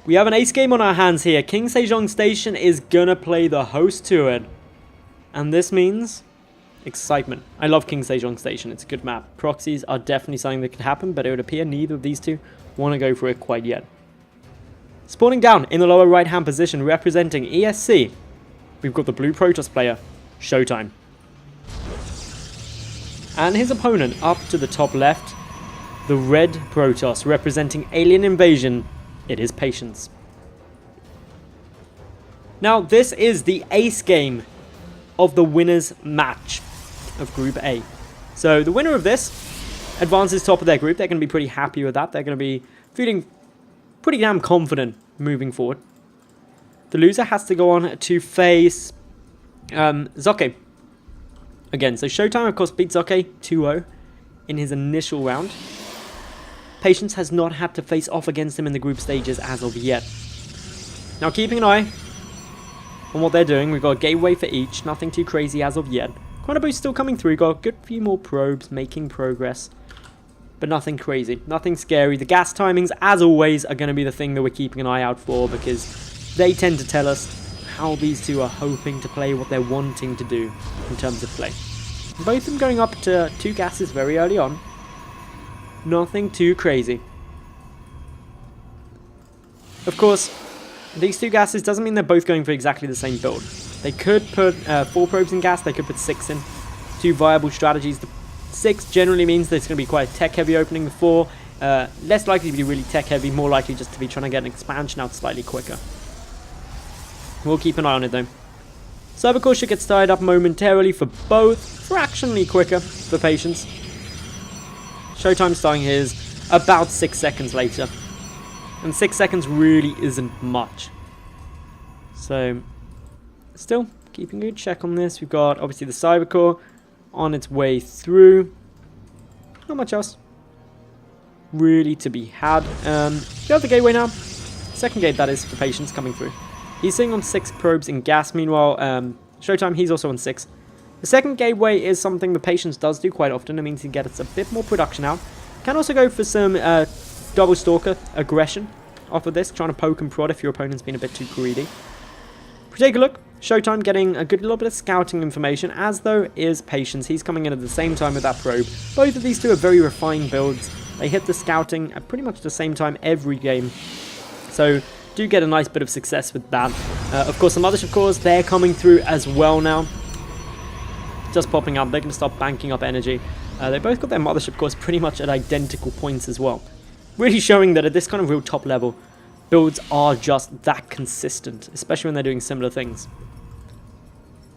We have an ace game on our hands here. King Sejong Station is gonna play the host to it. And this means excitement. I love King Sejong Station. It's a good map. Proxies are definitely something that could happen, but it would appear neither of these two want to go for it quite yet. Spawning down in the lower right-hand position, representing ESC, we've got the blue Protoss player, ShoWTimE. And his opponent up to the top left, the red Protoss, representing Alien Invasion. It is Patience. Now, this is the ace game of the winner's match of Group A. So, the winner of this advances top of their group. They're going to be pretty happy with that. They're going to be feeling pretty damn confident moving forward. The loser has to go on to face Zoke. Again, so ShoWTimE, of course, beat Zoke 2-0 in his initial round. Patience has not had to face off against him in the group stages as of yet. Now, keeping an eye on what they're doing, we've got a gateway for each. Nothing too crazy as of yet. Quite a boost still coming through. Got a good few more probes making progress. But nothing crazy. Nothing scary. The gas timings, as always, are going to be the thing that we're keeping an eye out for, because they tend to tell us how these two are hoping to play, what they're wanting to do in terms of play. Both of them going up to 2 gases very early on. Nothing too crazy. Of course, these 2 gases doesn't mean they're both going for exactly the same build. They could put 4 probes in gas, they could put 6 in. 2 viable strategies. The 6 generally means that it's going to be quite a tech-heavy opening. The 4, less likely to be really tech-heavy, more likely just to be trying to get an expansion out slightly quicker. We'll keep an eye on it though. Cybercore should get started up momentarily for both, fractionally quicker for Patience. ShoWTimE starting his about 6 seconds later. And 6 seconds really isn't much. So, still keeping a good check on this. We've got obviously the Cybercore on its way through. Not much else really to be had. We have the gateway now. Second gate, that is, for Patience coming through. He's sitting on 6 probes in gas. Meanwhile, ShoWTimE, he's also on 6. The second gateway is something the Patience does do quite often. It means he gets a bit more production out. Can also go for some double stalker aggression off of this, trying to poke and prod if your opponent's been a bit too greedy. If we take a look, ShoWTimE getting a good little bit of scouting information, as though is Patience. He's coming in at the same time with that probe. Both of these two are very refined builds. They hit the scouting at pretty much the same time every game. So, do get a nice bit of success with that. Of course, the Mothership cores, they're coming through as well now. Just popping up, they're going to start banking up energy. They both got their Mothership cores pretty much at identical points as well. Really showing that at this kind of real top level, builds are just that consistent, especially when they're doing similar things.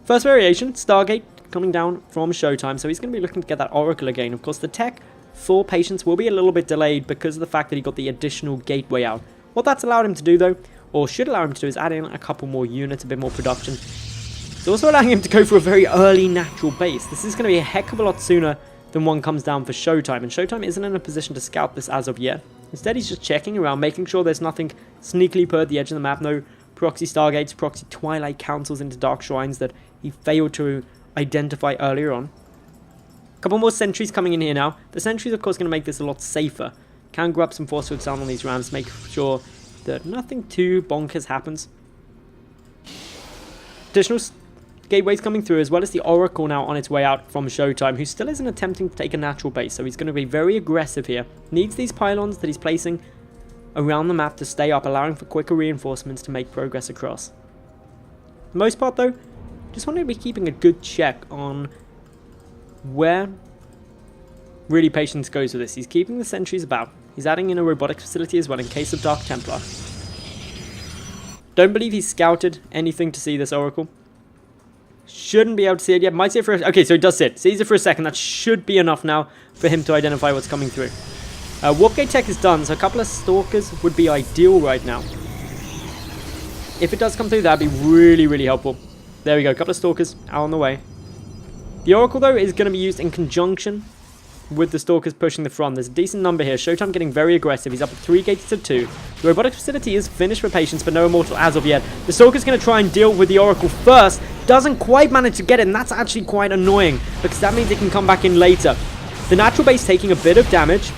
First variation, Stargate coming down from ShoWTimE, so he's going to be looking to get that Oracle again. Of course, the tech for Patience will be a little bit delayed because of the fact that he got the additional gateway out. What that's allowed him to do, though, or should allow him to do, is add in a couple more units, a bit more production. It's also allowing him to go for a very early natural base. This is going to be a heck of a lot sooner than one comes down for ShoWTimE, and ShoWTimE isn't in a position to scout this as of yet. Instead, he's just checking around, making sure there's nothing sneakily put at the edge of the map, no proxy Stargates, proxy Twilight Councils into Dark Shrines that he failed to identify earlier on. A couple more sentries coming in here now. The sentries, of course, going to make this a lot safer. Can grab some force field sound on these rams, make sure that nothing too bonkers happens. Additional gateways coming through, as well as the Oracle now on its way out from ShoWTimE, who still isn't attempting to take a natural base, so he's going to be very aggressive here. Needs these pylons that he's placing around the map to stay up, allowing for quicker reinforcements to make progress across. For the most part, though, just want to be keeping a good check on where really Patience goes with this. He's keeping the sentries about. He's adding in a robotics facility as well in case of Dark Templar. Don't believe he's scouted anything to see this Oracle. Shouldn't be able to see it yet. Might see it for a... Okay, so he does see it. Sees it for a second. That should be enough now for him to identify what's coming through. Warp gate tech is done, so a couple of stalkers would be ideal right now. If it does come through, that'd be really, really helpful. There we go. A couple of stalkers out on the way. The Oracle, though, is going to be used in conjunction with the stalkers pushing the front. There's a decent number here. ShoWTimE getting very aggressive. He's up at 3 gates to 2. The robotics facility is finished for Patience, but no immortal as of yet. The stalker's going to try and deal with the Oracle first. Doesn't quite manage to get it, and that's actually quite annoying, because that means it can come back in later. The natural base taking a bit of damage,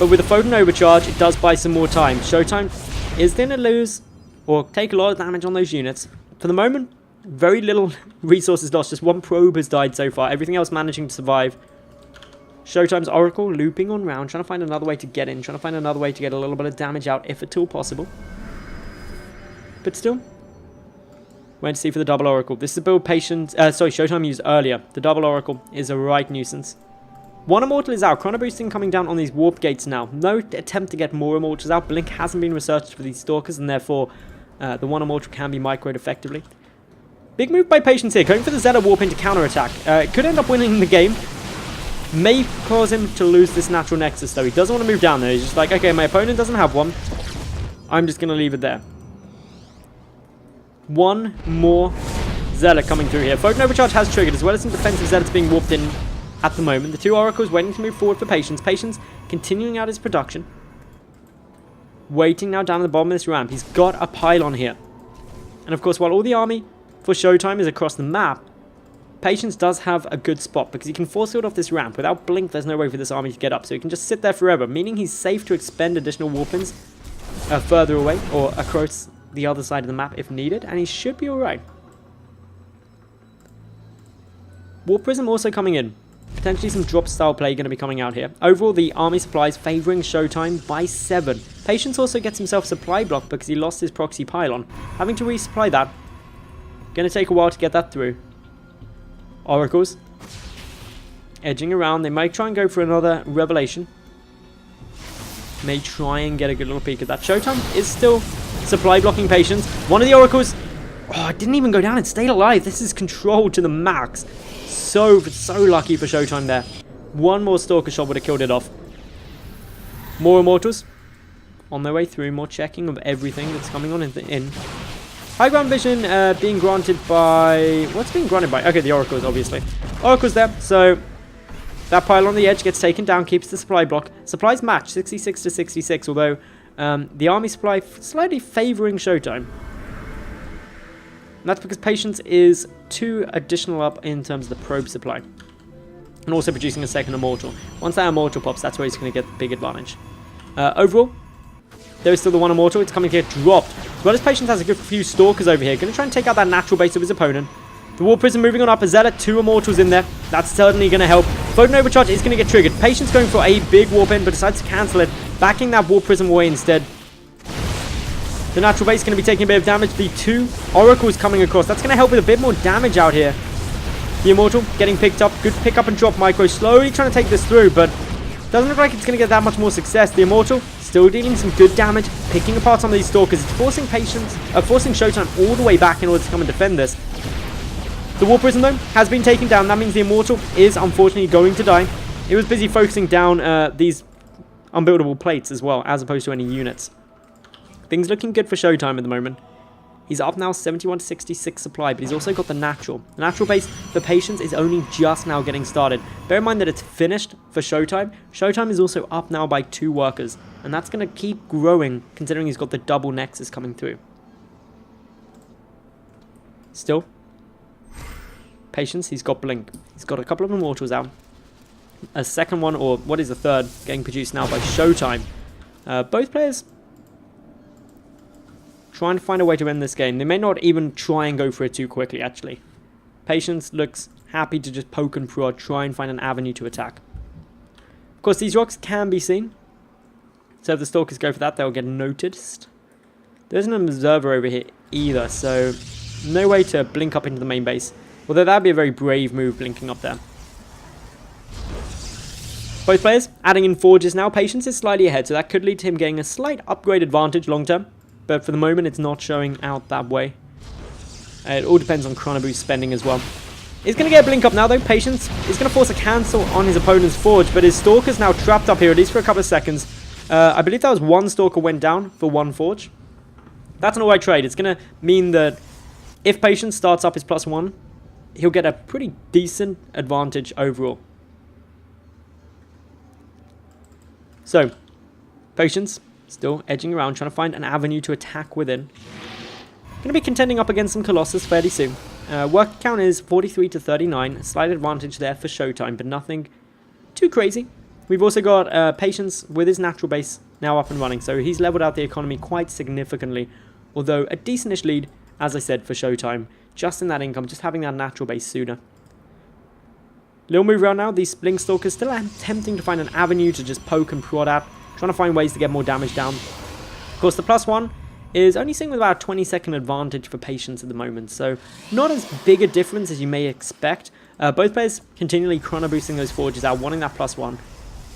But with the Photon Overcharge, it does buy some more time. ShoWTimE is going to lose or take a lot of damage on those units. For the moment, very little resources lost. Just one probe has died so far. Everything else managing to survive. ShoWTimE's Oracle looping on round, trying to find another way to get in, trying to find another way to get a little bit of damage out, if at all possible. But still, wait to see for the double Oracle. This is a build ShoWTimE used earlier. The double Oracle is a right nuisance. One Immortal is out. Chrono boosting coming down on these warp gates now. No attempt to get more Immortals out. Blink hasn't been researched for these Stalkers, and therefore the one Immortal can be microed effectively. Big move by Patience here, going for the Zeta warp into counterattack. It could end up winning the game. May cause him to lose this natural nexus, though. He doesn't want to move down there. He's just like, okay, my opponent doesn't have one. I'm just going to leave it there. One more Zeta coming through here. Photon Overcharge has triggered, as well as some defensive Zetas being warped in at the moment. The two Oracles waiting to move forward for Patience. Patience continuing out his production. Waiting now down at the bottom of this ramp. He's got a pylon here. And of course, while all the army for ShoWTimE is across the map, Patience does have a good spot because he can force field off this ramp. Without Blink, there's no way for this army to get up. So he can just sit there forever, meaning he's safe to expend additional warpins further away or across the other side of the map if needed. And he should be alright. Warp Prism also coming in. Potentially some drop style play going to be coming out here. Overall, the army supplies favoring ShoWTimE by 7. Patience also gets himself supply block because he lost his proxy pylon. Having to resupply that. Going to take a while to get that through. Oracles. Edging around. They might try and go for another Revelation. May try and get a good little peek at that. ShoWTimE is still supply blocking Patience. One of the Oracles... Oh, it didn't even go down. It stayed alive. This is controlled to the max. So lucky for ShoWTimE there. One more Stalker shot would have killed it off. More Immortals. On their way through. More checking of everything that's coming on in. High ground vision being granted by... What's being granted by? Okay, the Oracles, obviously. Oracles there. So that pile on the edge gets taken down. Keeps the supply block. Supplies match. 66 to 66. Although the army supply slightly favoring ShoWTimE. And that's because Patience is 2 additional up in terms of the probe supply. And also producing a second Immortal. Once that Immortal pops, that's where he's going to get the big advantage. Overall, there is still the one Immortal. It's coming here dropped. As well as Patience has a good few Stalkers over here. Going to try and take out that natural base of his opponent. The Warp Prism moving on up. A Zeta, 2 Immortals in there. That's certainly going to help. Photon Overcharge is going to get triggered. Patience going for a big Warp in, but decides to cancel it. Backing that Warp Prism away instead. The natural base is going to be taking a bit of damage. The 2 Oracles coming across. That's going to help with a bit more damage out here. The Immortal getting picked up. Good pick up and drop micro. Slowly trying to take this through, but doesn't look like it's going to get that much more success. The Immortal still dealing some good damage. Picking apart some of these Stalkers. It's forcing forcing ShoWTimE all the way back in order to come and defend this. The Warp Prism, though, has been taken down. That means the Immortal is unfortunately going to die. It was busy focusing down these unbuildable plates as well, as opposed to any units. Things looking good for ShoWTimE at the moment. He's up now 71 to 66 supply, but he's also got the natural. The natural base for Patience is only just now getting started. Bear in mind that it's finished for ShoWTimE. ShoWTimE is also up now by 2 workers, and that's going to keep growing considering he's got the double Nexus coming through. Still, Patience, he's got Blink. He's got a couple of Immortals out. A second one, or what is the third, getting produced now by ShoWTimE. Both players trying to find a way to end this game. They may not even try and go for it too quickly, actually. Patience looks happy to just poke and prod, try and find an avenue to attack. Of course, these rocks can be seen. So if the Stalkers go for that, they'll get noticed. There isn't an observer over here either, so no way to blink up into the main base. Although that would be a very brave move, blinking up there. Both players adding in forges now. Patience is slightly ahead, so that could lead to him getting a slight upgrade advantage long term. But for the moment, it's not showing out that way. It all depends on Chrono Boost spending as well. He's going to get a blink up now, though. Patience is going to force a cancel on his opponent's forge, but his Stalker's now trapped up here, at least for a couple of seconds. I believe that was 1 Stalker went down for 1 forge. That's an alright trade. It's going to mean that if Patience starts up his +1, he'll get a pretty decent advantage overall. So, Patience still edging around, trying to find an avenue to attack within. Going to be contending up against some Colossus fairly soon. Work count is 43 to 39. A slight advantage there for ShoWTimE, but nothing too crazy. We've also got Patience with his natural base now up and running, so he's leveled out the economy quite significantly, although a decentish lead, as I said, for ShoWTimE, just in that income, just having that natural base sooner. Little move around now, these Blink Stalkers still attempting to find an avenue to just poke and prod at, trying to find ways to get more damage down. Of course, the +1 is only sitting with about a 20-second advantage for Patience at the moment, so not as big a difference as you may expect. Both players continually chrono boosting those forges out, wanting that +1.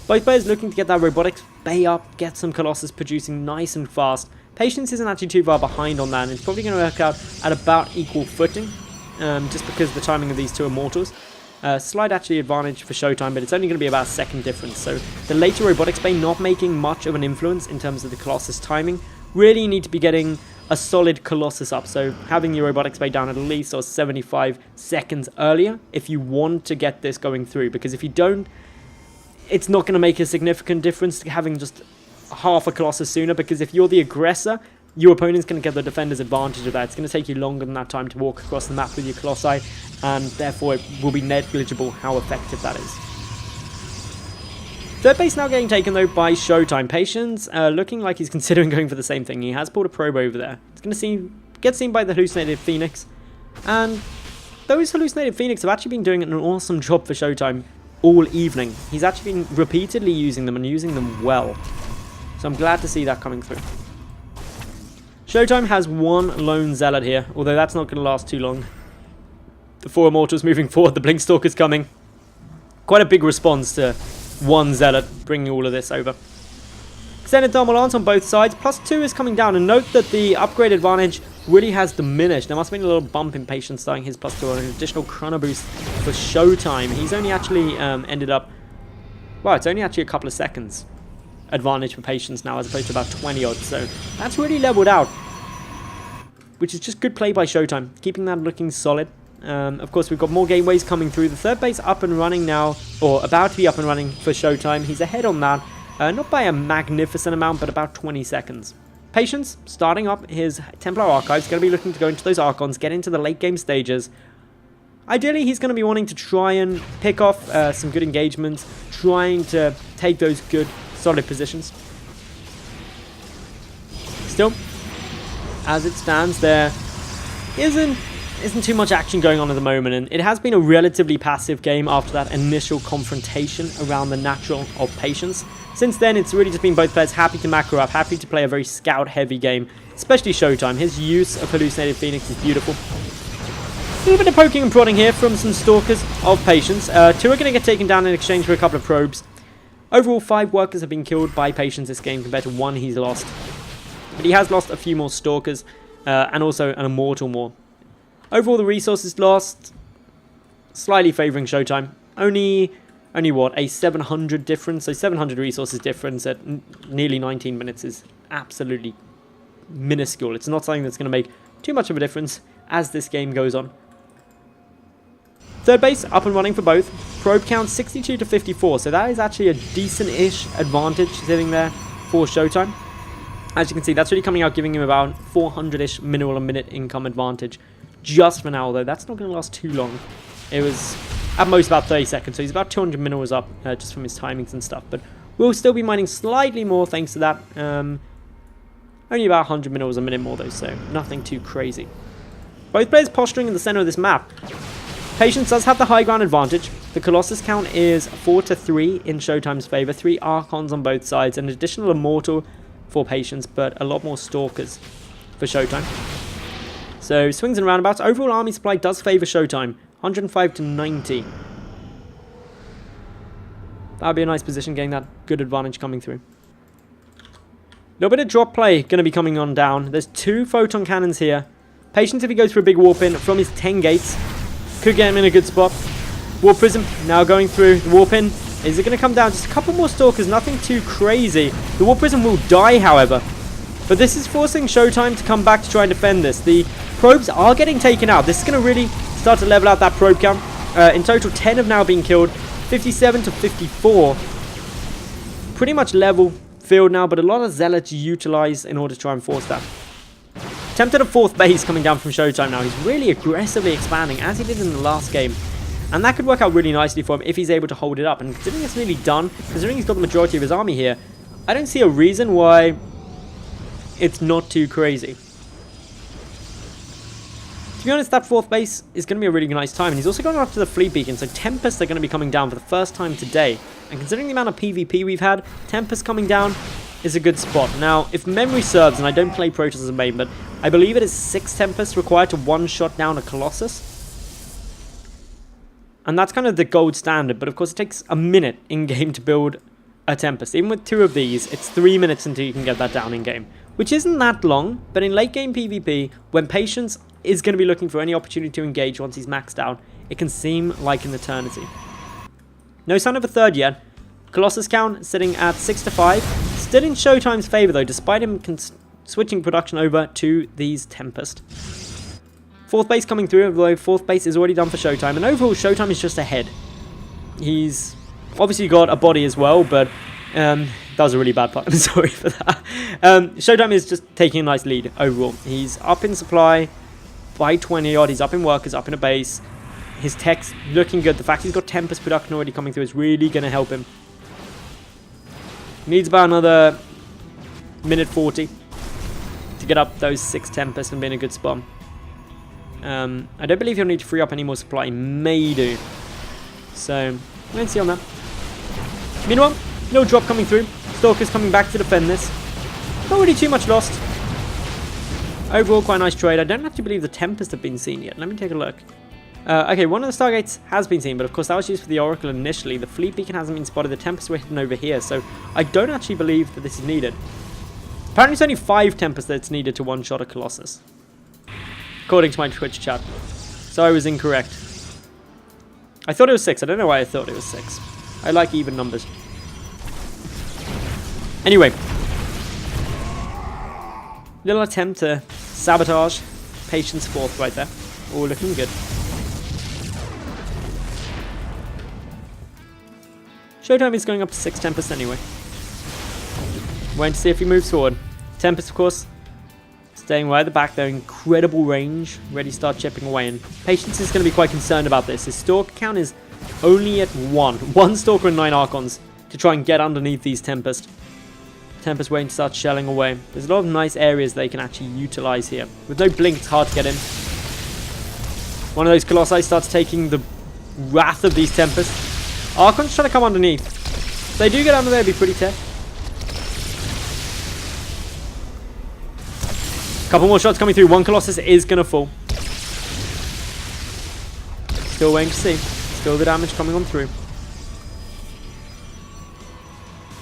Both players looking to get that Robotics Bay up, get some Colossus producing nice and fast. Patience isn't actually too far behind on that, and it's probably going to work out at about equal footing, just because of the timing of these two Immortals. Slight actually advantage for ShoWTimE, but it's only going to be about a second difference. So the later Robotics Bay not making much of an influence in terms of the Colossus timing. Really you need to be getting a solid Colossus up, so having your Robotics Bay down at least or 75 seconds earlier if you want to get this going through, because if you don't, it's not going to make a significant difference to having just half a Colossus sooner, because if you're the aggressor, your opponent's going to get the defender's advantage of that. It's going to take you longer than that time to walk across the map with your Colossi, and therefore it will be negligible how effective that is. Third base now getting taken though by ShoWTimE. Patience looking like he's considering going for the same thing. He has pulled a probe over there. It's going to get seen by the hallucinated Phoenix, and those hallucinated Phoenix have actually been doing an awesome job for ShoWTimE all evening. He's actually been repeatedly using them and using them well. So I'm glad to see that coming through. ShoWTimE has one lone Zealot here, although that's not going to last too long. The 4 Immortals moving forward, the Blink Stalker's coming. Quite a big response to one Zealot bringing all of this over. Extended Thermal Lance on both sides, +2 is coming down, and note that the upgrade advantage really has diminished. There must have been a little bump in Patience starting his +2 on an additional chrono boost for ShoWTimE. He's only actually ended up, well, it's only actually a couple of seconds advantage for Patience now as opposed to about 20 odd, so that's really leveled out, which is just good play by ShoWTimE, keeping that looking solid. Of course, we've got more gateways coming through. The third base up and running now, or about to be up and running for ShoWTimE. He's ahead on that, not by a magnificent amount, but about 20 seconds. Patience, starting up his Templar Archives, going to be looking to go into those Archons, get into the late game stages. Ideally, he's going to be wanting to try and pick off some good engagements, trying to take those good, solid positions. Still, as it stands, there isn't too much action going on at the moment, and it has been a relatively passive game after that initial confrontation around the natural of Patience. Since then, it's really just been both players happy to macro up, happy to play a very scout-heavy game, especially ShoWTimE. His use of Hallucinated Phoenix is beautiful. A little bit of poking and prodding here from some Stalkers of Patience. 2 are going to get taken down in exchange for a couple of probes. Overall, 5 workers have been killed by Patience this game compared to 1 he's lost. But he has lost a few more Stalkers and also an Immortal more. Overall, the resources lost, slightly favouring ShoWTimE. Only what, a 700 difference? So 700 resources difference at nearly 19 minutes is absolutely minuscule. It's not something that's going to make too much of a difference as this game goes on. Third base up and running for both. Probe count 62 to 54, so that is actually a decent-ish advantage sitting there for ShoWTimE. As you can see, that's really coming out, giving him about 400-ish mineral a minute income advantage. Just for now, though, that's not going to last too long. It was at most about 30 seconds, so he's about 200 minerals up just from his timings and stuff. But we'll still be mining slightly more thanks to that. Only about 100 minerals a minute more, though, so nothing too crazy. Both players posturing in the center of this map. Patience does have the high ground advantage. The Colossus count is 4 to 3 in ShoWTimE's favor. 3 Archons on both sides, an additional Immortal for Patience, but a lot more Stalkers for ShoWTimE. So, swings and roundabouts. Overall army supply does favor ShoWTimE. 105 to 90. That would be a nice position, getting that good advantage coming through. A little bit of drop play going to be coming on down. There's 2 photon cannons here. Patience, if he goes for a big warp in from his 10 gates, could get him in a good spot. Warp Prism now going through. The warp in. Is it going to come down? Just a couple more Stalkers, nothing too crazy. The Warp Prism will die, however. But this is forcing ShoWTimE to come back to try and defend this. The probes are getting taken out. This is going to really start to level out that probe count. In total, 10 have now been killed. 57 to 54. Pretty much level field now, but a lot of Zealots utilized in order to try and force that. Attempted a 4th base coming down from ShoWTimE now. He's really aggressively expanding, as he did in the last game. And that could work out really nicely for him if he's able to hold it up. And considering it's nearly done, considering he's got the majority of his army here, I don't see a reason why it's not too crazy. To be honest, that 4th base is going to be a really nice time. And he's also going after the fleet beacon, so Tempests are going to be coming down for the first time today. And considering the amount of PvP we've had, Tempest coming down is a good spot. Now, if memory serves, and I don't play Protoss as a main, but I believe it is 6 Tempests required to one-shot down a Colossus. And that's kind of the gold standard, but of course it takes a minute in-game to build a Tempest. Even with 2 of these, it's 3 minutes until you can get that down in-game. Which isn't that long, but in late-game PvP, when Patience is going to be looking for any opportunity to engage once he's maxed out, it can seem like an eternity. No sign of a 3rd yet. Colossus count sitting at 6 to 5. Still in ShoWTimE's favour though, despite him switching production over to these Tempest. 4th base coming through, although 4th base is already done for ShoWTimE, and overall ShoWTimE is just ahead. He's obviously got a body as well, but that was a really bad part. I'm sorry for that. ShoWTimE is just taking a nice lead overall. He's up in supply by 20 odd, he's up in workers, up in a base. His tech's looking good. The fact he's got Tempest production already coming through is really going to help him. Needs about another minute 40 to get up those 6 Tempests and be in a good spot. I don't believe he'll need to free up any more supply. He may do. So, let's see on that. Meanwhile, no drop coming through. Stalker's coming back to defend this. Not really too much lost. Overall, quite a nice trade. I don't actually believe the Tempest have been seen yet. Let me take a look. Okay, one of the Stargates has been seen, but of course that was used for the Oracle initially. The Fleet Beacon hasn't been spotted. The Tempests were hidden over here, so I don't actually believe that this is needed. Apparently it's only 5 Tempests that's needed to one-shot a Colossus, according to my Twitch chat. So I was incorrect. I thought it was 6. I don't know why I thought it was 6. I like even numbers. Anyway. Little attempt to sabotage. Patience 4th right there. All looking good. ShoWTimE is going up to 6 Tempest anyway. Waiting to see if he moves forward. Tempest, of course, staying right at the back there. Incredible range. Ready to start chipping away. And Patience is going to be quite concerned about this. His Stalker count is only at 1. 1 Stalker and 9 Archons to try and get underneath these Tempest. Tempest waiting to start shelling away. There's a lot of nice areas they can actually utilize here. With no blink, it's hard to get in. One of those Colossi starts taking the wrath of these Tempests. Archon's trying to come underneath. If they do get under there, it'd be pretty tough. Couple more shots coming through. One Colossus is going to fall. Still waiting to see. Still the damage coming on through.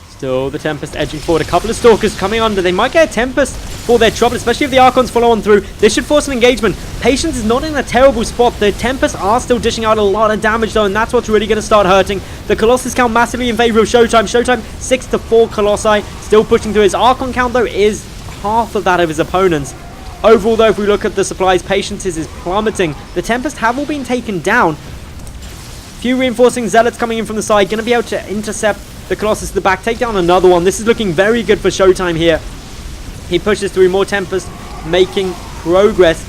Still the Tempest edging forward. A couple of Stalkers coming under. They might get a Tempest for their trouble, especially if the Archons follow on through. This should force an engagement. Patience is not in a terrible spot. The Tempests are still dishing out a lot of damage though, and that's what's really going to start hurting. The Colossus count massively in favor of ShoWTimE. ShoWTimE 6 to 4 Colossi. Still pushing through. His Archon count though is half of that of his opponents. Overall though, if we look at the supplies, Patience is plummeting. The Tempest have all been taken down. Few reinforcing Zealots coming in from the side. Going to be able to intercept the Colossus to the back. Take down another one. This is looking very good for ShoWTimE here. He pushes through more Tempest, making progress.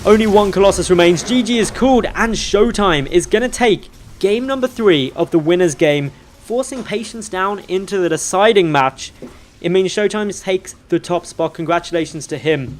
Only 1 Colossus remains. GG is called, and ShoWTimE is going to take game number 3 of the winner's game, forcing Patience down into the deciding match. It means ShoWTimE takes the top spot. Congratulations to him.